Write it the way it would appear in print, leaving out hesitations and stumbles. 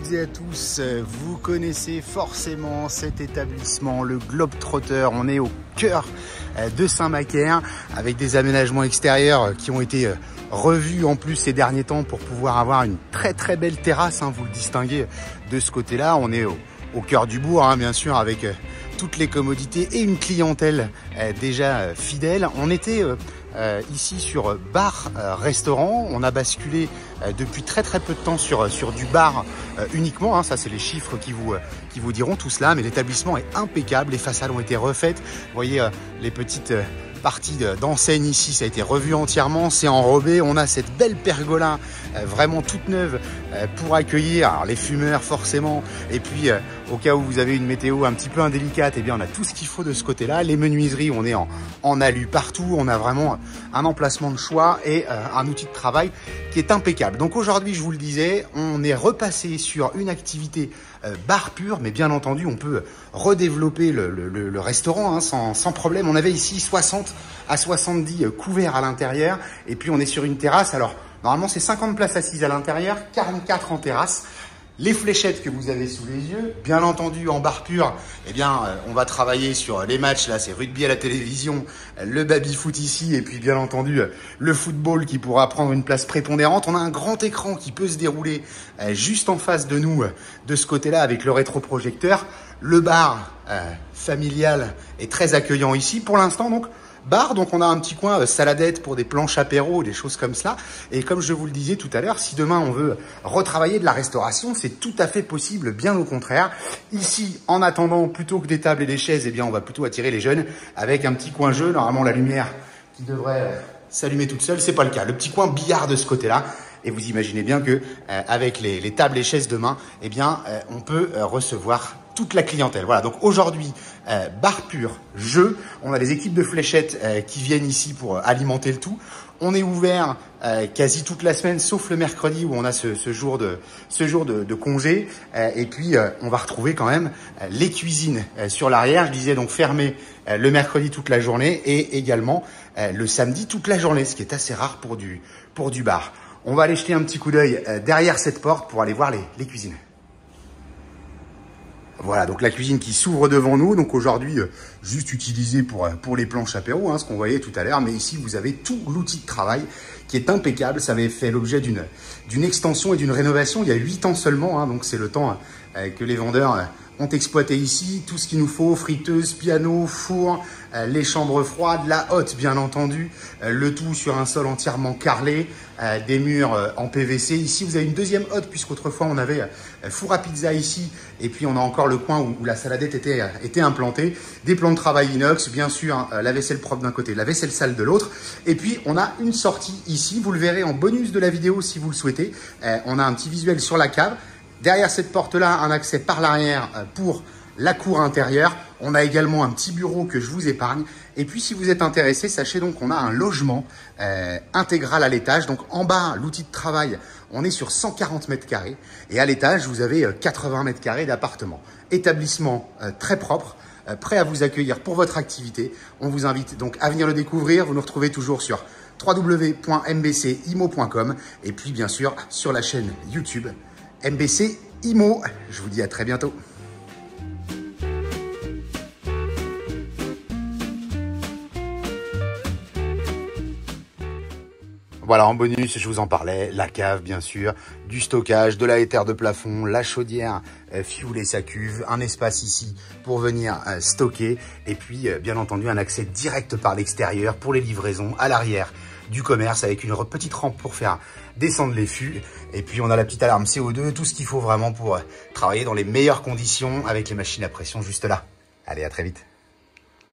toutes et à tous, vous connaissez forcément cet établissement, le Globetrotter. On est au cœur de Saint-Macaire avec des aménagements extérieurs qui ont été revus en plus ces derniers temps pour pouvoir avoir une très belle terrasse, hein, vous le distinguez de ce côté-là. On est au cœur du bourg, hein, bien sûr, avec toutes les commodités et une clientèle déjà fidèle. On était ici sur bar-restaurant. On a basculé depuis très peu de temps sur du bar uniquement, hein. Ça c'est les chiffres qui vous diront tout cela, mais l'établissement est impeccable. Les façades ont été refaites. Vous voyez les petites partie d'enseigne ici, ça a été revu entièrement, c'est enrobé. On a cette belle pergola vraiment toute neuve pour accueillir alors, les fumeurs forcément, et puis au cas où vous avez une météo un petit peu indélicate, eh bien on a tout ce qu'il faut de ce côté là. Les menuiseries, on est en alu partout, on a vraiment un emplacement de choix et un outil de travail qui est impeccable. Donc aujourd'hui, je vous le disais, on est repassé sur une activité bar pur, mais bien entendu on peut redévelopper le restaurant, hein, sans problème. On avait ici 60 à 70 couverts à l'intérieur, et puis on est sur une terrasse. Alors normalement c'est 50 places assises à l'intérieur, 44 en terrasse. Les fléchettes que vous avez sous les yeux, bien entendu en bar pur, eh bien on va travailler sur les matchs, là c'est rugby à la télévision, le baby-foot ici, et puis bien entendu le football qui pourra prendre une place prépondérante. On a un grand écran qui peut se dérouler juste en face de nous, de ce côté-là, avec le rétroprojecteur. Le bar familial est très accueillant ici pour l'instant, donc bar, donc on a un petit coin saladette pour des planches apéro, des choses comme cela. Et comme je vous le disais tout à l'heure, si demain on veut retravailler de la restauration, c'est tout à fait possible, bien au contraire. Ici, en attendant, plutôt que des tables et des chaises, eh bien on va plutôt attirer les jeunes avec un petit coin jeu. Normalement la lumière qui devrait s'allumer toute seule, c'est pas le cas. Le petit coin billard de ce côté-là. Et vous imaginez bien que avec les tables et chaises demain, eh bien on peut recevoir toute la clientèle. Voilà, donc aujourd'hui, bar pur, jeu. On a des équipes de fléchettes qui viennent ici pour alimenter le tout. On est ouvert quasi toute la semaine, sauf le mercredi où on a ce jour de congé. Et puis, on va retrouver quand même les cuisines sur l'arrière. Je disais donc fermé le mercredi toute la journée et également le samedi toute la journée, ce qui est assez rare pour du bar. On va aller jeter un petit coup d'œil derrière cette porte pour aller voir les cuisines. Voilà, donc la cuisine qui s'ouvre devant nous. Donc aujourd'hui, juste utilisée pour les planches apéro, hein, ce qu'on voyait tout à l'heure. Mais ici, vous avez tout l'outil de travail qui est impeccable. Ça avait fait l'objet d'une extension et d'une rénovation il y a 8 ans seulement, hein, donc c'est le temps que les vendeurs ont exploité ici. Tout ce qu'il nous faut, friteuse, piano, four, les chambres froides, la hotte bien entendu, le tout sur un sol entièrement carrelé, des murs en PVC. Ici, vous avez une deuxième hotte, puisqu'autrefois on avait four à pizza ici, et puis on a encore le coin où la saladette était implantée. Des plans de travail inox, bien sûr, hein, la vaisselle propre d'un côté, la vaisselle sale de l'autre. Et puis on a une sortie ici, vous le verrez en bonus de la vidéo si vous le souhaitez. On a un petit visuel sur la cave. Derrière cette porte-là, un accès par l'arrière pour la cour intérieure. On a également un petit bureau que je vous épargne. Et puis, si vous êtes intéressé, sachez donc qu'on a un logement intégral à l'étage. Donc, en bas, l'outil de travail, on est sur 140 mètres carrés. Et à l'étage, vous avez 80 mètres carrés d'appartement. Établissement très propre, prêt à vous accueillir pour votre activité. On vous invite donc à venir le découvrir. Vous nous retrouvez toujours sur www.mbcimo.com et puis, bien sûr, sur la chaîne YouTube MBC Imo. Je vous dis à très bientôt. Voilà, en bonus, je vous en parlais, la cave bien sûr, du stockage, de la éther de plafond, la chaudière fioulée sa cuve, un espace ici pour venir stocker, et puis bien entendu un accès direct par l'extérieur pour les livraisons à l'arrière du commerce avec une petite rampe pour faire descendre les fûts. Et puis on a la petite alarme CO2, tout ce qu'il faut vraiment pour travailler dans les meilleures conditions avec les machines à pression juste là. Allez, à très vite.